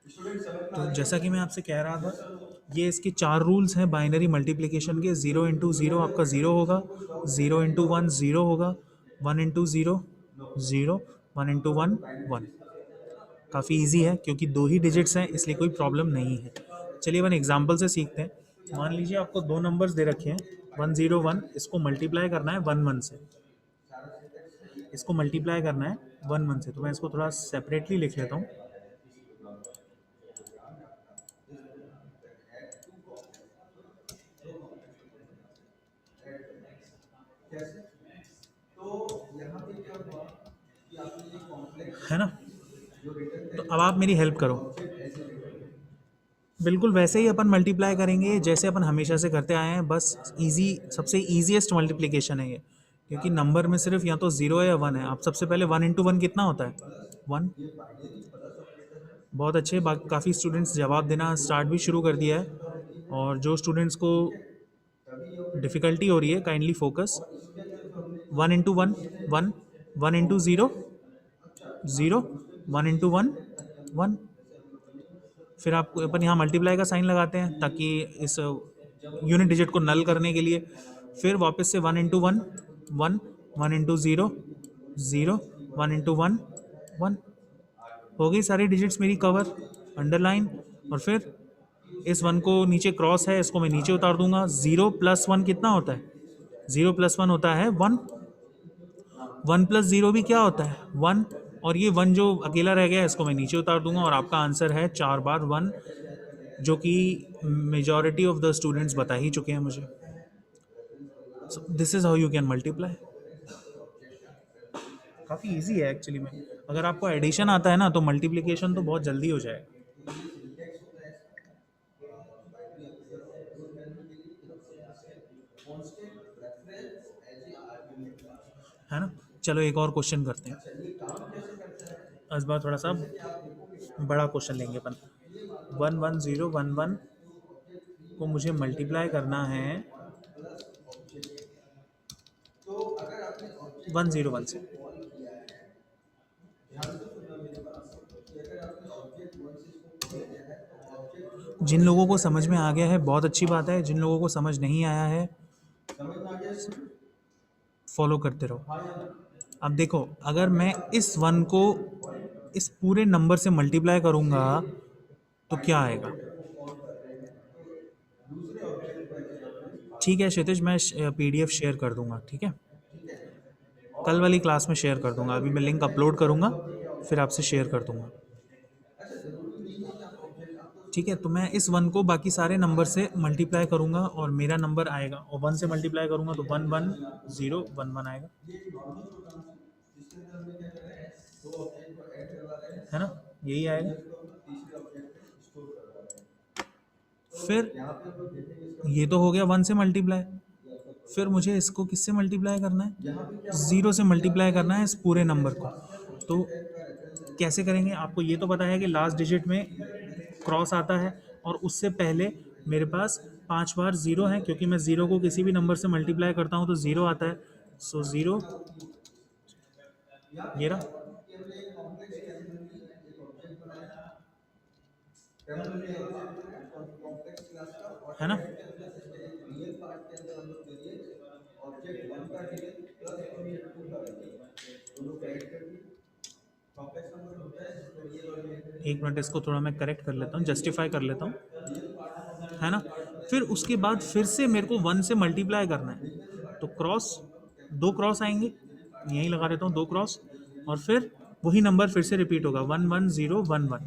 तो जैसा कि मैं आपसे कह रहा था, ये इसके 4 रूल्स हैं बाइनरी मल्टीप्लिकेशन के। 0 इंटू ज़ीरो आपका 0 होगा, 0 इंटू वन 0 होगा, 1 इंटू ज़ीरो 0, 1 इंटू वन 1। काफ़ी ईजी है क्योंकि 2 ही डिजिट्स हैं, इसलिए कोई प्रॉब्लम नहीं है। चलिए वन एग्जाम्पल से सीखते हैं। मान लीजिए आपको 2 नंबर्स दे रखे हैं, 101, इसको मल्टीप्लाई करना है 11 से। इसको मल्टीप्लाई करना है 11 से, तो मैं इसको थोड़ा सेपरेटली लिख लेता हूँ। है ना? तो अब आप मेरी हेल्प करो। बिल्कुल वैसे ही अपन मल्टीप्लाई करेंगे जैसे अपन हमेशा से करते आए हैं, बस इजी, सबसे ईजीएस्ट मल्टीप्लिकेशन है ये, क्योंकि नंबर में सिर्फ या तो 0 है या 1 है। आप सबसे पहले 1 इंटू वन कितना होता है? 1। बहुत अच्छे, बाकी काफ़ी स्टूडेंट्स जवाब देना स्टार्ट भी शुरू कर दिया है, और जो स्टूडेंट्स को डिफ़िकल्टी हो रही है kindly focus. 1 into one 1, 1 into zero 0, 1 into one 1। फिर आपको अपन यहाँ मल्टीप्लाई का साइन लगाते हैं ताकि इस यूनिट डिजिट को नल करने के लिए। फिर वापस से 1 into one 1, 1 into zero 0, 1 into one 1। हो गई सारी डिजिट्स मेरी कवर, अंडरलाइन। और फिर इस 1 को नीचे क्रॉस है, इसको मैं नीचे उतार दूंगा। 0 प्लस 1 कितना होता है? 0 प्लस 1 होता है 1। 1 प्लस 0 भी क्या होता है? 1। और ये 1 जो अकेला रह गया है, इसको मैं नीचे उतार दूंगा, और आपका आंसर है 4 बार 1, जो कि मेजॉरिटी ऑफ द स्टूडेंट्स बता ही चुके हैं मुझे। So this is how you can multiply. काफ़ी इजी है एक्चुअली में। अगर आपको एडिशन आता है ना, तो मल्टीप्लिकेशन तो बहुत जल्दी हो जाएगा। है ना? चलो एक और क्वेश्चन करते हैं। इस बार थोड़ा सा बड़ा क्वेश्चन लेंगे अपन। 11011 को मुझे मल्टीप्लाई करना है 101 से। जिन लोगों को समझ में आ गया है बहुत अच्छी बात है, जिन लोगों को समझ नहीं आया है फॉलो करते रहो। अब देखो, अगर मैं इस 1 को इस पूरे नंबर से मल्टीप्लाई करूंगा तो क्या आएगा? ठीक है क्षितिज, मैं पीडीएफ शेयर कर दूंगा, ठीक है? कल वाली क्लास में शेयर कर दूंगा। अभी मैं लिंक अपलोड करूंगा, फिर आपसे शेयर कर दूंगा। ठीक है, तो मैं इस 1 को बाकी सारे नंबर से मल्टीप्लाई करूंगा और मेरा नंबर आएगा, और 1 से मल्टीप्लाई करूंगा तो 11011 आएगा। है ना? यही आएगा। फिर ये तो हो गया 1 से मल्टीप्लाई। फिर मुझे इसको किससे मल्टीप्लाई करना है? 0 से मल्टीप्लाई करना है इस पूरे नंबर को। तो कैसे करेंगे? आपको ये तो पता है कि लास्ट डिजिट में क्रॉस आता है, और उससे पहले मेरे पास 5 बार 0 है, क्योंकि मैं 0 को किसी भी नंबर से मल्टीप्लाई करता हूँ तो 0 आता है। सो 0 ये रहा। है ना? एक मिनट, इसको थोड़ा मैं करेक्ट कर लेता हूँ, जस्टिफाई कर लेता हूँ। है ना? फिर उसके बाद फिर से मेरे को 1 से मल्टीप्लाई करना है, तो क्रॉस, 2 क्रॉस आएंगे, यहीं लगा देता हूँ 2 क्रॉस, और फिर वही नंबर फिर से रिपीट होगा 11011।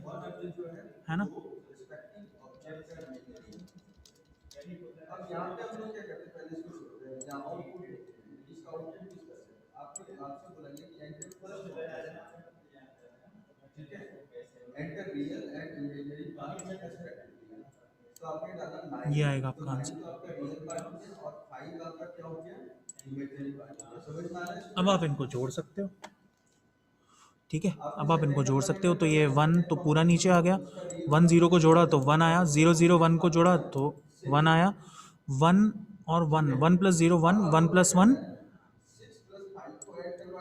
है ना? ये आएगा आपका आंसर। अब आप इनको जोड़ सकते हो। ठीक है, अब आप इनको जोड़ सकते हो। तो ये 1 तो पूरा नीचे आ गया, 1 0 को जोड़ा तो 1 आया, 0 0 1 को जोड़ा तो 1 आया, 1 और 1, 1 प्लस 0 1, 1 प्लस 1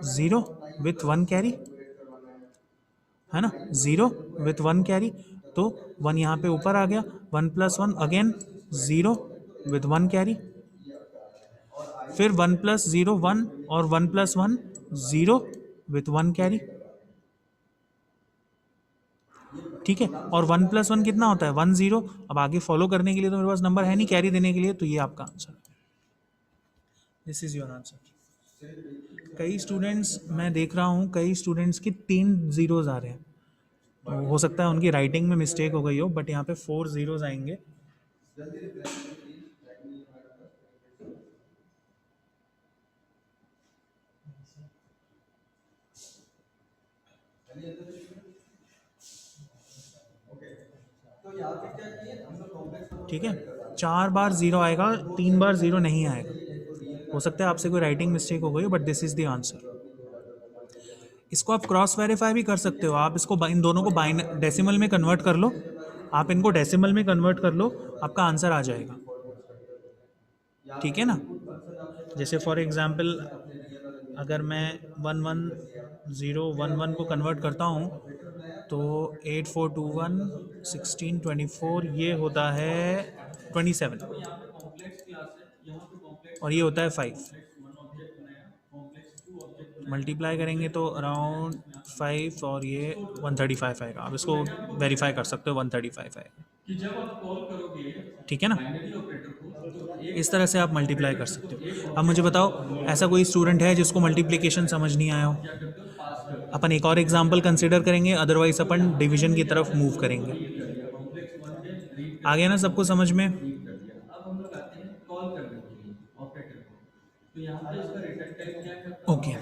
0 विथ 1 कैरी। है ना? 0 विथ 1 कैरी। तो 1 यहाँ पे ऊपर आ गया, 1 + 1 अगेन 0 विथ 1 कैरी, फिर 1 + 0 1 और 1 + 1 0 विथ 1 कैरी, ठीक है। और 1 + 1 कितना होता है 1 0। अब आगे फॉलो करने के लिए तो मेरे पास नंबर है नहीं कैरी देने के लिए, तो ये आपका आंसर है। This is your answer. कई स्टूडेंट्स मैं देख रहा हूँ, कई स्टूडेंट्स की 3 जीरोज आ रहे हैं, तो हो सकता है उनकी राइटिंग में मिस्टेक हो गई हो, बट यहाँ पे 4 जीरोज आएंगे। ठीक है, 4 बार 0 आएगा, 3 बार 0 नहीं आएगा। हो सकता है आपसे कोई राइटिंग मिस्टेक हो गई, but this is the answer. इसको आप क्रॉस वेरीफाई भी कर सकते हो, आप इसको इन दोनों को डेसिमल में कन्वर्ट कर लो, आप इनको डेसिमल में कन्वर्ट कर लो, आपका आंसर आ जाएगा, ठीक है ना। जैसे फॉर एग्जांपल अगर मैं 1 1 0 1 1 को कन्वर्ट करता हूँ तो 8 4 2 1 16 24 ये होता है 27, और ये होता है 5। मल्टीप्लाई करेंगे तो अराउंड 5 और ये 135 आएगा। आप इसको वेरीफाई कर सकते हो, 135 आएगा, ठीक है ना। इस तरह से आप मल्टीप्लाई कर सकते हो। अब मुझे बताओ, ऐसा कोई स्टूडेंट है जिसको मल्टीप्लिकेशन समझ नहीं आया हो? अपन एक और एग्जांपल कंसिडर करेंगे, अदरवाइज अपन डिवीजन की तरफ मूव करेंगे। आ गया ना सबको समझ में? Okay,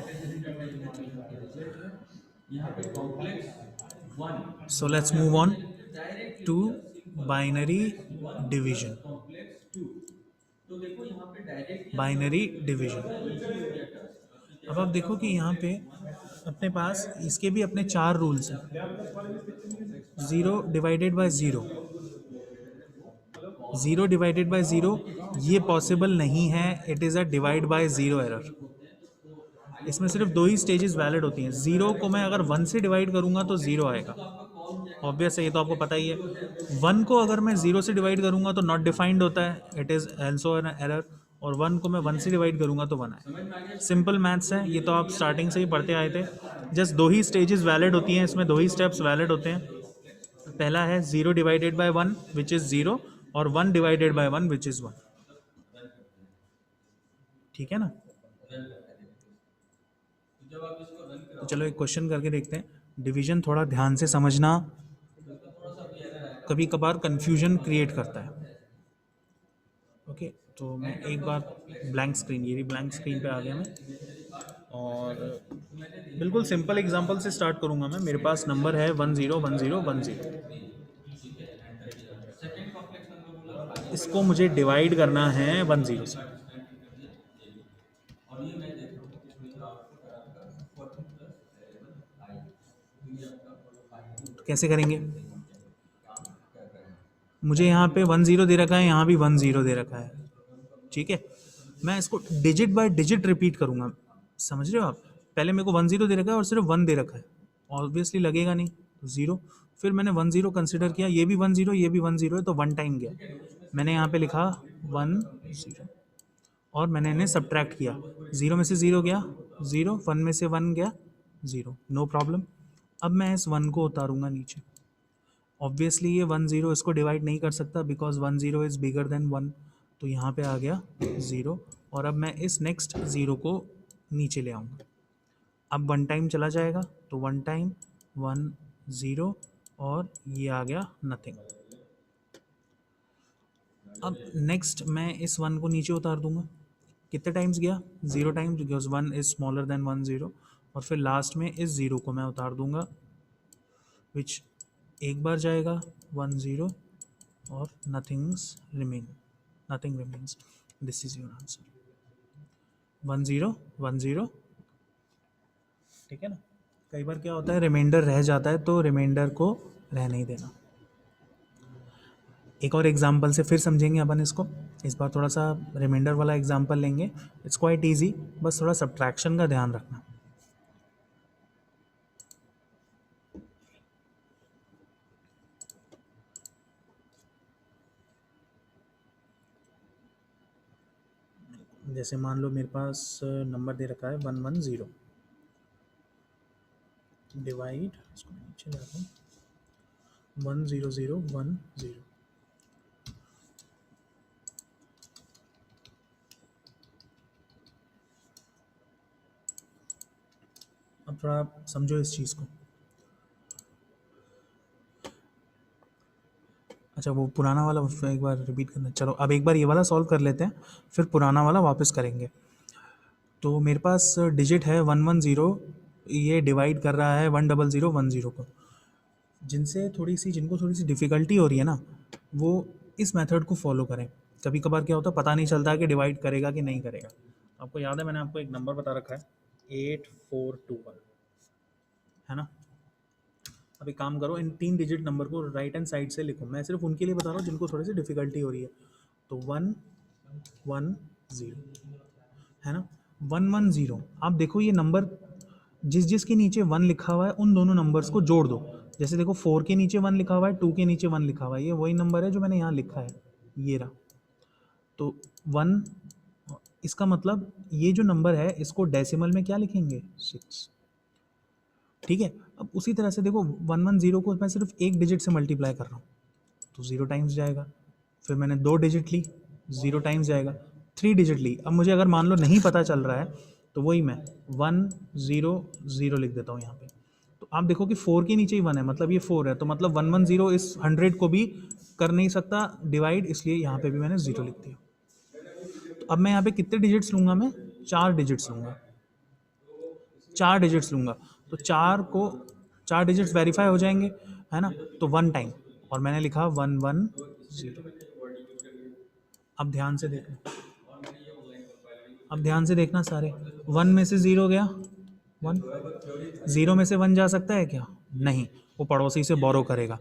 so let's move on to binary division. Binary division, अब आप देखो कि यहाँ पे अपने पास इसके भी अपने 4 रूल्स हैं। 0 डिवाइडेड बाय 0, 0 डिवाइडेड बाय 0 ये पॉसिबल नहीं है, it is a divide by 0 error. इसमें सिर्फ 2 ही स्टेजेस वैलिड होती हैं। 0 को मैं अगर 1 से डिवाइड करूंगा तो 0 आएगा, ऑब्वियस है, ये तो आपको पता ही है। 1 को अगर मैं 0 से डिवाइड करूंगा तो नॉट डिफाइंड होता है, it is also an error. और 1 को मैं 1 से डिवाइड करूंगा तो 1 आएगा। सिंपल मैथ्स है, ये तो आप स्टार्टिंग से ही पढ़ते आए थे। जस्ट 2 ही स्टेजेस वैलिड होती हैं, इसमें 2 ही स्टेप्स वैलिड होते हैं। पहला है 0 डिवाइडेड बाय 1 विच इज़ 0, और 1 डिवाइडेड बाय 1 विच इज़ 1, ठीक है ना। तो चलो एक क्वेश्चन करके देखते हैं। डिवीजन थोड़ा ध्यान से समझना, कभी कभार कंफ्यूजन क्रिएट करता है। ओके, तो मैं एक बार ब्लैंक स्क्रीन, ये भी ब्लैंक स्क्रीन पे आ गया मैं, और बिल्कुल सिंपल एग्जांपल से स्टार्ट करूंगा मैं। मेरे पास नंबर है 1 0 1 0 1 0, इसको मुझे डिवाइड करना है 1 0 से। तो कैसे करेंगे? मुझे यहाँ पे 1 0 दे रखा है, यहाँ भी 1 0 दे रखा है, ठीक है। मैं इसको डिजिट बाय डिजिट रिपीट करूंगा, समझ रहे हो आप। पहले मेरे को 1 0 दे रखा है और सिर्फ 1 दे रखा है, ऑब्वियसली लगेगा नहीं, तो 0। फिर मैंने 1 0 कंसिडर किया, ये भी 1 0 ये भी 1 0 है, तो 1 टाइम गया। मैंने यहाँ पे लिखा 1 0, और मैंने इन्हें सब्ट्रैक्ट किया। 0 में से 0 गया 0, 1 में से 1 गया 0, नो प्रॉब्लम। अब मैं इस 1 को उतारूंगा नीचे। ऑब्वियसली ये 1 0 इसको डिवाइड नहीं कर सकता, बिकॉज 1 0 इज़ बिगर देन 1, तो यहाँ पे आ गया 0। और अब मैं इस नेक्स्ट 0 को नीचे ले आऊँगा। अब 1 टाइम चला जाएगा, तो 1 टाइम 1 0, और ये आ गया नथिंग। अब नेक्स्ट मैं इस 1 को नीचे उतार दूंगा। कितने टाइम्स गया? 0 times, because 1 is smaller then 1 0। और फिर लास्ट में इस 0 को मैं उतार दूंगा, विच एक बार जाएगा 1 0, और nothings remain, nothing remains. This is your answer, 1 0 1 0, ठीक है ना। कई बार क्या होता है, रिमाइंडर रह जाता है, तो रिमाइंडर को रह नहीं देना। एक और एग्जाम्पल से फिर समझेंगे अपन इसको। इस बार थोड़ा सा रिमाइंडर वाला एग्जाम्पल लेंगे, इट्स क्वाइट ईजी, बस थोड़ा सब्ट्रैक्शन का ध्यान रखना। जैसे मान लो मेरे पास नंबर दे रखा है 110, डिवाइड, इसको मैं नीचे लाता हूँ, 10010। अब थोड़ा समझो इस चीज़ को। अच्छा, वो पुराना वाला एक बार रिपीट करना। चलो अब एक बार ये वाला सॉल्व कर लेते हैं, फिर पुराना वाला वापस करेंगे। तो मेरे पास डिजिट है 110, ये डिवाइड कर रहा है 10010 को। जिनको थोड़ी सी डिफ़िकल्टी हो रही है ना, वो इस मेथड को फॉलो करें। कभी कभार क्या होता है, पता नहीं चलता कि डिवाइड करेगा कि नहीं करेगा। आपको याद है मैंने आपको एक नंबर बता रखा है 8421, है ना। अब एक काम करो, इन 3 डिजिट नंबर को राइट हैंड साइड से लिखो। मैं सिर्फ उनके लिए बता रहा हूँ जिनको थोड़ी सी डिफ़िकल्टी हो रही है। तो 110, है ना। 110, आप देखो ये नंबर जिस जिसके नीचे 1 लिखा हुआ है उन दोनों नंबर्स को जोड़ दो। जैसे देखो 4 के नीचे 1 लिखा हुआ है, 2 के नीचे 1 लिखा हुआ है, ये वही नंबर है जो मैंने यहाँ लिखा है, ये रहा। तो 1, इसका मतलब ये जो नंबर है इसको डेसिमल में क्या लिखेंगे, 6। ठीक है। अब उसी तरह से देखो 110 को मैं सिर्फ एक डिजिट से मल्टीप्लाई कर रहा हूँ, तो 0 टाइम्स जाएगा। फिर मैंने 2 डिजिट ली, 0 टाइम्स जाएगा। 3 डिजिट ली, अब मुझे अगर मान लो नहीं पता चल रहा है तो वही मैं 100 लिख देता हूँ यहाँ पे। तो आप देखो कि 4 के नीचे ही 1 है, मतलब ये 4 है, तो मतलब 110 इस 100 को भी कर नहीं सकता डिवाइड, इसलिए यहाँ पे भी मैंने 0 लिख दिया। तो अब मैं यहाँ पे कितने डिजिट्स लूँगा, मैं 4 डिजिट्स लूँगा, 4 डिजिट्स लूँगा। तो 4 डिजिट्स वेरीफाई हो जाएंगे, है ना। तो 1 टाइम, और मैंने लिखा 110। अब ध्यान से देखना, अब ध्यान से देखना सारे, 1 में से 0 गया 1, 0 में से 1 जा सकता है क्या, नहीं। वो पड़ोसी से बोरो करेगा,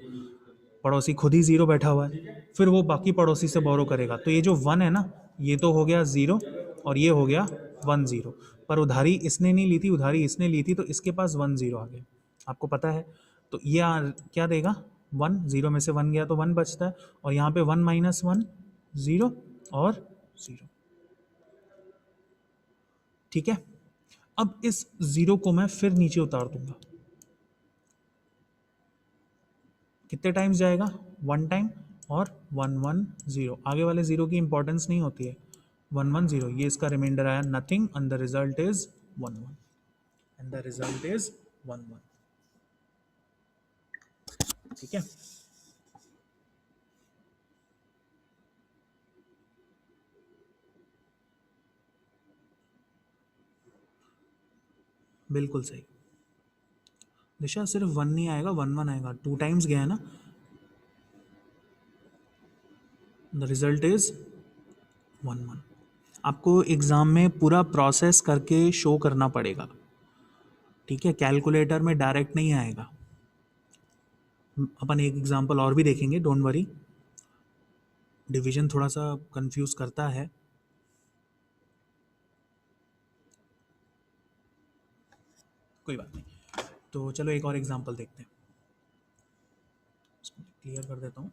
पड़ोसी खुद ही 0 बैठा हुआ है, फिर वो बाकी पड़ोसी से बोरो करेगा। तो ये जो 1 है ना, ये तो हो गया 0, और ये हो गया 10। पर उधारी इसने नहीं ली थी, उधारी इसने ली थी, तो इसके पास 10 आ गया, आपको पता है। तो ये क्या देगा, 1, 0 में से 1 गया तो 1 बचता है, और यहाँ पे 1 - 1 0 और 0। ठीक है। अब इस 0 को मैं फिर नीचे उतार दूंगा, कितने टाइम्स जाएगा, 1 टाइम, और 110। आगे वाले 0 की इंपॉर्टेंस नहीं होती है, 110, ये इसका रिमाइंडर आया, nothing, and the result is 11, and the result is 11। ठीक है। बिल्कुल सही दिशा, सिर्फ 1 नहीं आएगा, 11 आएगा, 2 टाइम्स गया है ना, द रिजल्ट इज 11। आपको एग्ज़ाम में पूरा प्रोसेस करके शो करना पड़ेगा, ठीक है, कैलकुलेटर में डायरेक्ट नहीं आएगा। अपन एक एग्जांपल और भी देखेंगे, डोंट वरी। डिवीजन थोड़ा सा कंफ्यूज करता है, कोई बात नहीं। तो चलो एक और एग्जांपल देखते हैं, इसको क्लियर कर देता हूँ।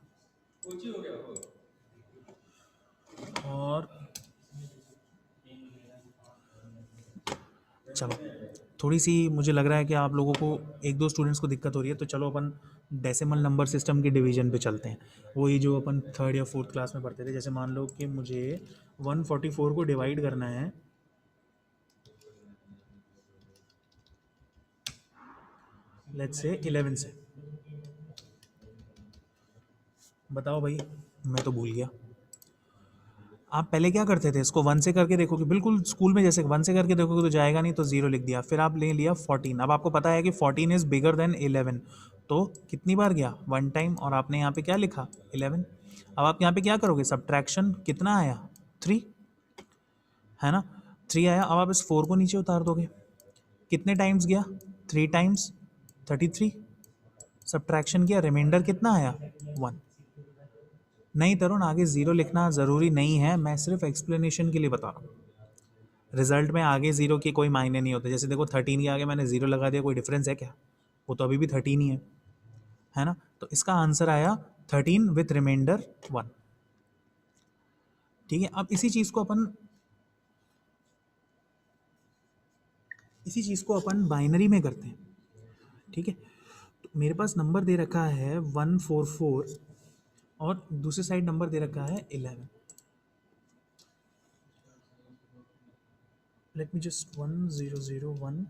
और चलो, थोड़ी सी मुझे लग रहा है कि आप लोगों को, एक दो स्टूडेंट्स को दिक्कत हो रही है, तो चलो अपन डेसिमल नंबर सिस्टम के डिवीजन पे चलते हैं। वही जो अपन 3rd या 4th क्लास में पढ़ते थे। जैसे मान लो कि मुझे 144 को डिवाइड करना है, लेट्स से 11 से। बताओ भाई, मैं तो भूल गया। आप पहले क्या करते थे, इसको 1 से करके देखोगे, बिल्कुल स्कूल में जैसे 1 से करके देखोगे तो जाएगा नहीं, तो 0 लिख दिया। फिर आप ले लिया 14, अब आपको पता है कि 14 इज़ बिगर देन 11, तो कितनी बार गया, 1 टाइम, और आपने यहाँ पे क्या लिखा, 11। अब आप यहाँ पे क्या करोगे, सब्ट्रैक्शन, कितना आया, 3, है ना, 3 आया। अब आप इस 4 को नीचे उतार दोगे, कितने टाइम्स गया, 3 टाइम्स, 33। सब्ट्रैक्शन किया, रिमाइंडर कितना आया, 1। नहीं तरुण, आगे 0 लिखना ज़रूरी नहीं है, मैं सिर्फ एक्सप्लेनेशन के लिए बता रहा हूँ। रिजल्ट में आगे 0 के कोई मायने नहीं होते। जैसे देखो 13 के आगे मैंने 0 लगा दिया, कोई डिफरेंस है क्या, वो तो अभी भी 13 ही है ना। तो इसका आंसर आया 13 विथ रिमाइंडर 1। ठीक है। अब इसी चीज़ को अपन इसी चीज़ को अपन बाइनरी में करते हैं, ठीक है। तो मेरे पास नंबर दे रखा है 144 और दूसरी साइड नंबर दे रखा है 11। Let me just 100100000।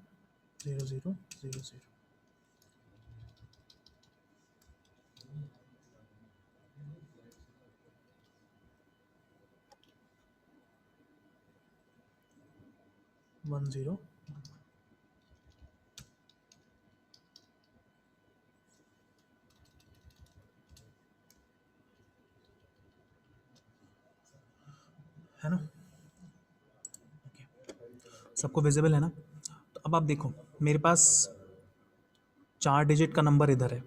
10 है ना, ओके, सबको विजिबल है ना। तो अब आप देखो, मेरे पास 4 डिजिट का नंबर इधर है,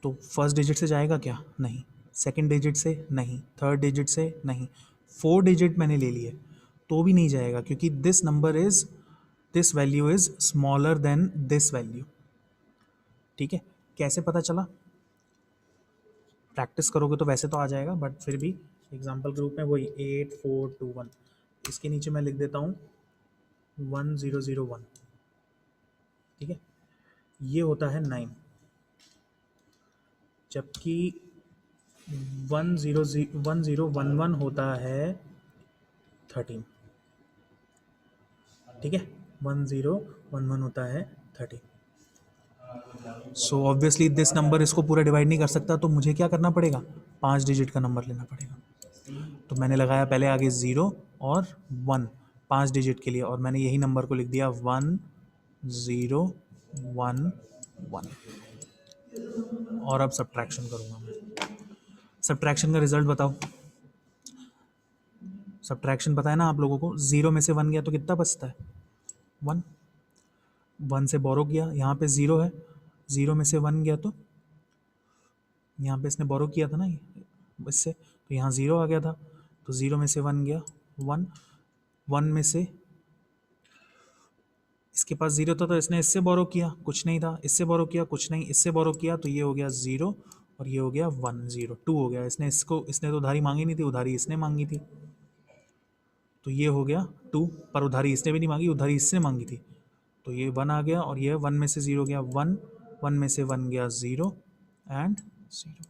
तो फर्स्ट डिजिट से जाएगा क्या? नहीं। सेकंड डिजिट से नहीं, थर्ड डिजिट से नहीं, 4 डिजिट मैंने ले लिए तो भी नहीं जाएगा, क्योंकि this number is, this value is smaller then this value. ठीक है, कैसे पता चला? प्रैक्टिस करोगे तो वैसे तो आ जाएगा, बट फिर भी एग्जाम्पल के रूप में वही 8421, इसके नीचे मैं लिख देता हूँ 1001। ठीक है, ये होता है 9, जबकि 1011 होता है 13। ठीक है, 1011 होता है 13। सो ऑब्वियसली दिस नंबर इसको पूरा डिवाइड नहीं कर सकता, तो मुझे क्या करना पड़ेगा? 5 डिजिट का नंबर लेना पड़ेगा। तो मैंने लगाया पहले आगे 0 और 1 5 डिजिट के लिए, और मैंने यही नंबर को लिख दिया 1011। और अब सब्ट्रैक्शन करूँगा मैं। सब्ट्रैक्शन का रिजल्ट बताओ। सब्ट्रैक्शन पता है ना आप लोगों को? 0 में से 1 गया तो कितना बचता है? 1। 1 से बोरो किया, यहाँ पे 0 है, 0 में से 1 गया तो यहाँ पे इसने बोरो किया था ना इससे, तो यहाँ 0 आ गया था, तो 0 में से 1 गया 1। 1 में से इसके पास 0 था, तो इसने इससे बोरो किया, कुछ नहीं था, इससे बोरो किया, कुछ नहीं, इससे बोरो किया, तो ये हो गया 0 और ये हो गया 1, 0 2 हो गया। इसने तो उधारी मांगी नहीं थी, उधारी इसने मांगी थी, तो ये हो गया 2, पर उधारी इसने भी नहीं मांगी, उधारी इसने मांगी थी, तो ये 1 आ गया, और ये 1 में से 0 गया 1, 1 में से 1 गया 0 एंड 0।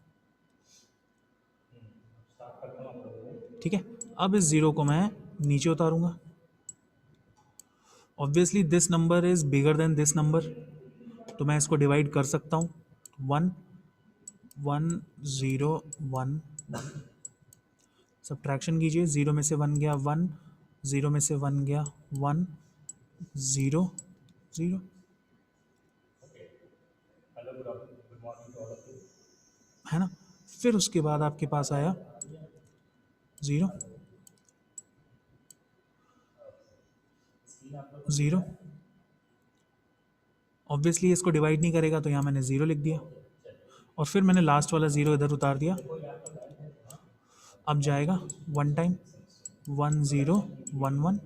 ठीक है, अब इस 0 को मैं नीचे उतारूंगा। Obviously this number is bigger than this number, तो मैं इसको डिवाइड कर सकता हूँ। 1 1 0 1 1, सब्ट्रैक्शन कीजिए, 0 में से 1 गया 1, 0 में से 1 गया 1, 0 0, है ना। फिर उसके बाद आपके पास आया 0 0। ऑब्वियसली इसको डिवाइड नहीं करेगा, तो यहाँ मैंने 0 लिख दिया, और फिर मैंने लास्ट वाला 0 इधर उतार दिया। अब जाएगा 1 टाइम 1 0 1 1,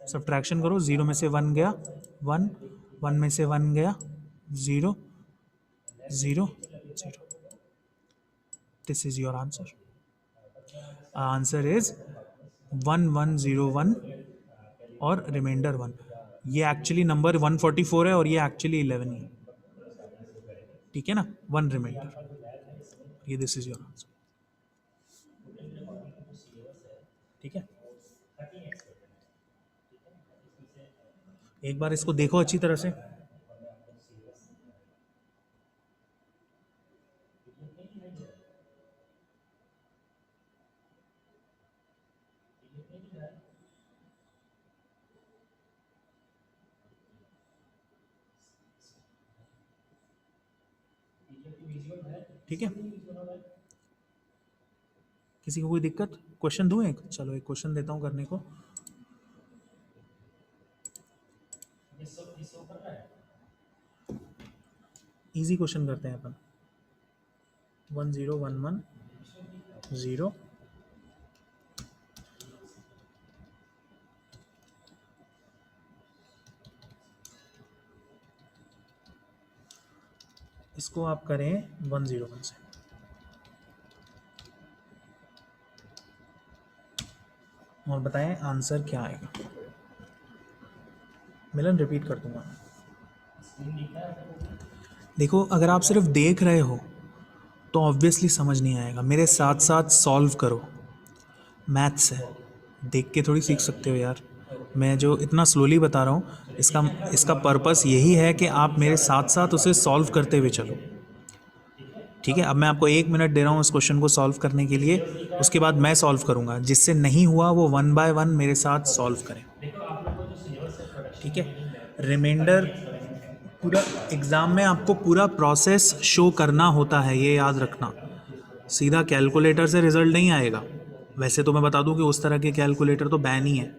सब्ट्रैक्शन करो, 0 में से 1 गया 1, 1 में से 1 गया 0 0 0। This is your answer. Answer is 1101 और रिमाइंडर 1। ये एक्चुअली नंबर 144 है और ये एक्चुअली 11 ही है। ठीक है ना, 1 रिमाइंडर, ये दिस इज योर आंसर। ठीक है, एक बार इसको देखो अच्छी तरह से। ठीक है, किसी को कोई दिक्कत? क्वेश्चन दूं एक? चलो एक क्वेश्चन देता हूँ करने को। इजी क्वेश्चन करते हैं अपन। 1011 0, इसको आप करें 101 से, और बताएं आंसर क्या आएगा। मिलन रिपीट कर दूंगा। देखो, अगर आप सिर्फ देख रहे हो तो ऑब्वियसली समझ नहीं आएगा, मेरे साथ साथ सॉल्व करो। मैथ्स है, देख के थोड़ी सीख सकते हो यार। मैं जो इतना स्लोली बता रहा हूँ, इसका इसका पर्पस यही है कि आप मेरे साथ साथ उसे सॉल्व करते हुए चलो। ठीक है, अब मैं आपको 1 मिनट दे रहा हूँ उस क्वेश्चन को सॉल्व करने के लिए, उसके बाद मैं सॉल्व करूँगा। जिससे नहीं हुआ वो 1 बाय 1 मेरे साथ सॉल्व करें। ठीक है, रिमाइंडर पूरा एग्ज़ाम में आपको पूरा प्रोसेस शो करना होता है, ये याद रखना। सीधा कैलकुलेटर से रिजल्ट नहीं आएगा। वैसे तो मैं बता दूं कि उस तरह के कैलकुलेटर तो बैन ही है।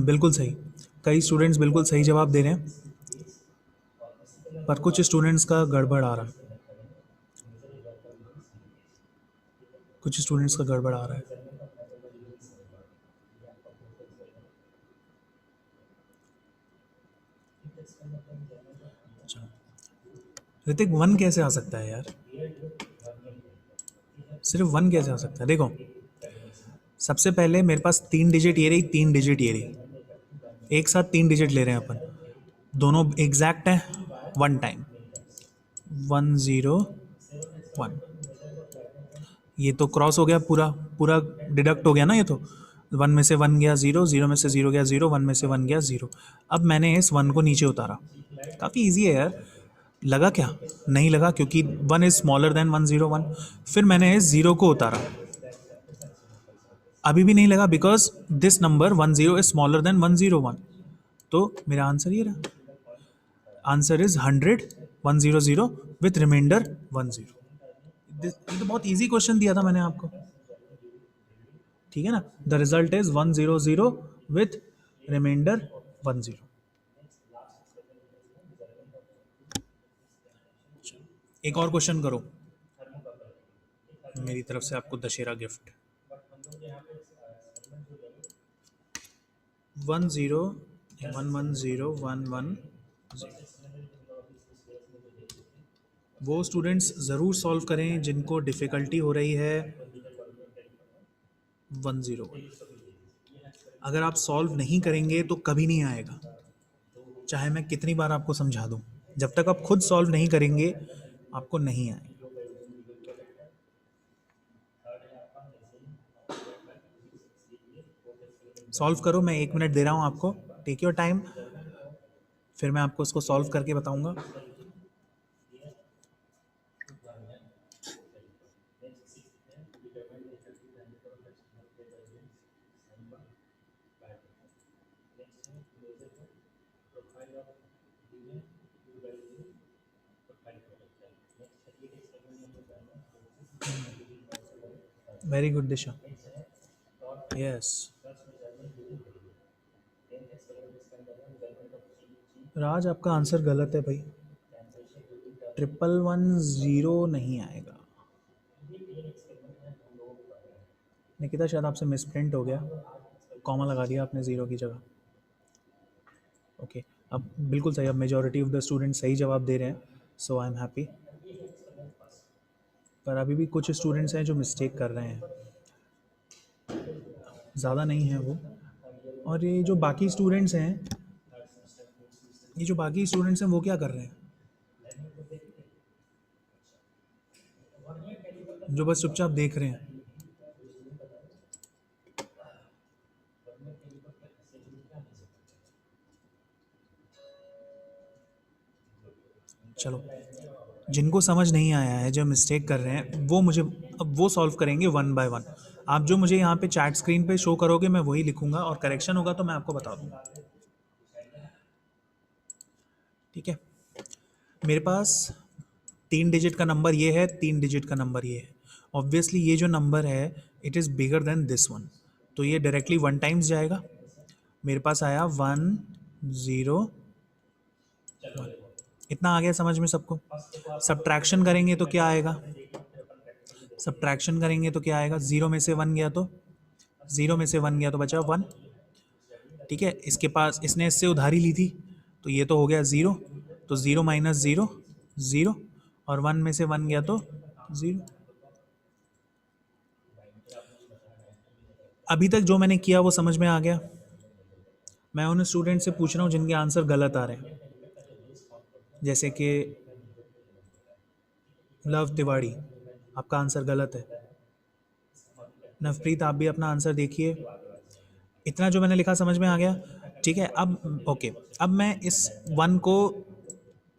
बिल्कुल सही। कई स्टूडेंट्स बिल्कुल सही जवाब दे रहे हैं, पर कुछ स्टूडेंट्स का गड़बड़ आ रहा है। कुछ स्टूडेंट्स का गड़बड़ आ रहा है। अच्छा, ऋतिक 1 कैसे आ सकता है यार? सिर्फ 1 कैसे आ सकता है? देखो, सबसे पहले मेरे पास 3 डिजिट ये रही, 3 डिजिट ये रही, एक साथ 3 डिजिट ले रहे हैं अपन, दोनों एग्जैक्ट हैं, 1 टाइम 101। ये तो क्रॉस हो गया, पूरा पूरा डिडक्ट हो गया ना। ये तो 1 में से 1 गया 0, 0 में से 0 गया 0, 1 में से 1 गया 0। अब मैंने इस 1 को नीचे उतारा। काफ़ी इजी है यार। लगा क्या? नहीं लगा, क्योंकि 1 इज़ स्मॉलर देन 101। फिर मैंने इस 0 को उतारा, अभी भी नहीं लगा, because this number 10 is smaller than 101। तो मेरा आंसर ये रहा। Answer is 100, 100 with remainder 10। ये तो बहुत इजी क्वेश्चन दिया था मैंने आपको। ठीक है ना, the result is 100 with remainder 10। एक और क्वेश्चन करो, मेरी तरफ से आपको दशहरा गिफ्ट। 10 110 110। वो स्टूडेंट्स ज़रूर सॉल्व करें जिनको डिफ़िकल्टी हो रही है 101। अगर आप सॉल्व नहीं करेंगे तो कभी नहीं आएगा, चाहे मैं कितनी बार आपको समझा दूं। जब तक आप खुद सॉल्व नहीं करेंगे आपको नहीं आएगा। सॉल्व करो, मैं 1 मिनट दे रहा हूँ आपको, टेक योर टाइम, फिर मैं आपको उसको सॉल्व करके बताऊंगा। वेरी गुड दिशा, यस। राज, आपका आंसर गलत है भाई, 1110 नहीं आएगा। निकिता, शायद आपसे मिसप्रिंट हो गया, कॉमा लगा दिया आपने 0 की जगह। ओके, अब बिल्कुल सही, अब मेजॉरिटी ऑफ द स्टूडेंट सही जवाब दे रहे हैं, सो आई एम हैप्पी। पर अभी भी कुछ स्टूडेंट्स हैं जो मिस्टेक कर रहे हैं, ज़्यादा नहीं है वो। और ये जो बाकी स्टूडेंट्स हैं वो क्या कर रहे हैं? जो बस चुपचाप देख रहे हैं। चलो, जिनको समझ नहीं आया है, जो मिस्टेक कर रहे हैं, वो मुझे अब वो सॉल्व करेंगे 1 बाय 1। आप जो मुझे यहाँ पे चैट स्क्रीन पे शो करोगे मैं वही लिखूंगा, और करेक्शन होगा तो मैं आपको बता दूंगा। ठीक है, मेरे पास 3 डिजिट का नंबर ये है, 3 डिजिट का नंबर ये है। ऑब्वियसली ये जो नंबर है it is bigger than this one, तो ये डायरेक्टली 1 टाइम्स जाएगा। मेरे पास आया 101। इतना आ गया समझ में सबको? सब्ट्रैक्शन करेंगे तो क्या आएगा? 0 में से 1 गया तो 0 में से 1 गया तो बचा 1। ठीक है, इसके पास इसने इससे उधारी ली थी तो ये तो हो गया 0, तो 0 माइनस 0 0, और 1 में से 1 गया तो 0। अभी तक जो मैंने किया वो समझ में आ गया? मैं उन स्टूडेंट से पूछ रहा हूँ जिनके आंसर गलत आ रहे हैं, जैसे कि लव तिवाड़ी, आपका आंसर गलत है। नवप्रीत, आप भी अपना आंसर देखिए। इतना जो मैंने लिखा समझ में आ गया? ठीक है, अब ओके, अब मैं इस 1 को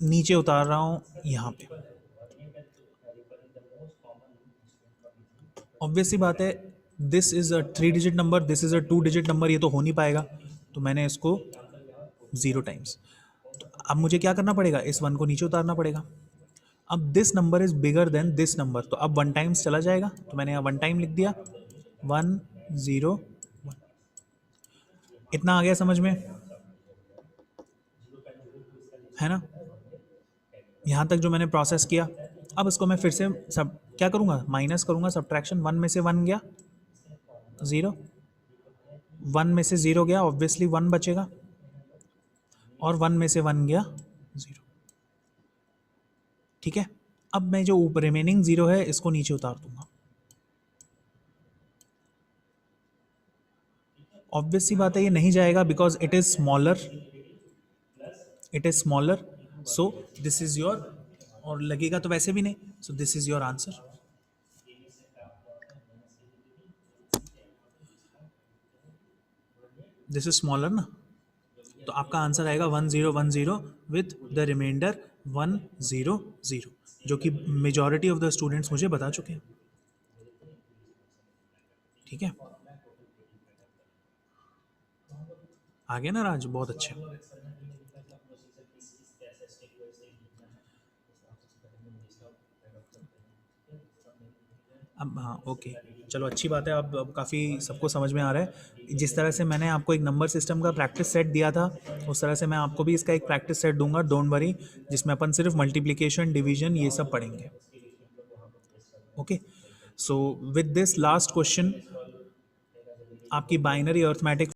नीचे उतार रहा हूँ यहाँ पे। ऑब्वियस सी बात है, this is a 3 digit number, this is a 2 digit number, ये तो हो नहीं पाएगा, तो मैंने इसको 0 टाइम्स। तो अब मुझे क्या करना पड़ेगा, इस 1 को नीचे उतारना पड़ेगा। अब this number is bigger than this number, तो अब 1 टाइम्स चला जाएगा, तो मैंने यहाँ 1 टाइम लिख दिया, 1 0 1। इतना आ गया समझ में, है ना? यहाँ तक जो मैंने प्रोसेस किया, अब इसको मैं फिर से सब क्या करूँगा, माइनस करूँगा, सब्ट्रैक्शन। 1 में से 1 गया 0, 1 में से 0 गया, ऑब्वियसली 1 बचेगा, और 1 में से 1 गया 0। ठीक है, अब मैं जो ऊपर रिमेनिंग 0 है इसको नीचे उतार दूंगा। ऑब्वियस सी बात है ये नहीं जाएगा, because it is smaller, it is smaller, so this is your, और लगेगा तो वैसे भी नहीं, so this is your answer. This is smaller ना, तो आपका आंसर आएगा 1010 विथ द रिमाइंडर 100, जो कि मेजॉरिटी ऑफ द स्टूडेंट्स मुझे बता चुके हैं। ठीक है, आ गया ना राज, बहुत अच्छे। अब हाँ ओके, चलो अच्छी बात है, अब काफ़ी सबको समझ में आ रहा है। जिस तरह से मैंने आपको एक नंबर सिस्टम का प्रैक्टिस सेट दिया था, उस तरह से मैं आपको भी इसका एक प्रैक्टिस सेट दूंगा, डोंट वरी, जिसमें अपन सिर्फ मल्टीप्लिकेशन, डिवीजन, ये सब पढ़ेंगे। Okay, so with this last question, आपकी बाइनरी अर्थमेटिक